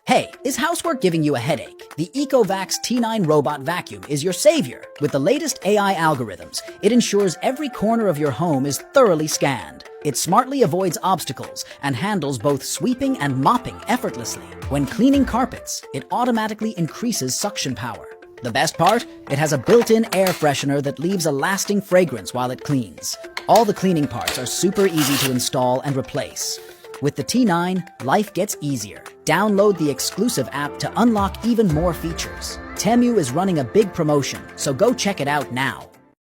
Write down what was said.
Hey, is housework giving you a headache? The EcoVax T9 robot vacuum is your savior. With the latest AI algorithms, it ensures every corner of your home is thoroughly scanned. It smartly avoids obstacles and handles both sweeping and mopping effortlessly. When cleaning carpets, it automatically increases suction power. The best part? It has a built-in air freshener that leaves a lasting fragrance while it cleans. All the cleaning parts are super easy to install and replace. With the T9, life gets easier. Download the exclusive app to unlock even more features. Temu is running a big promotion, so go check it out now.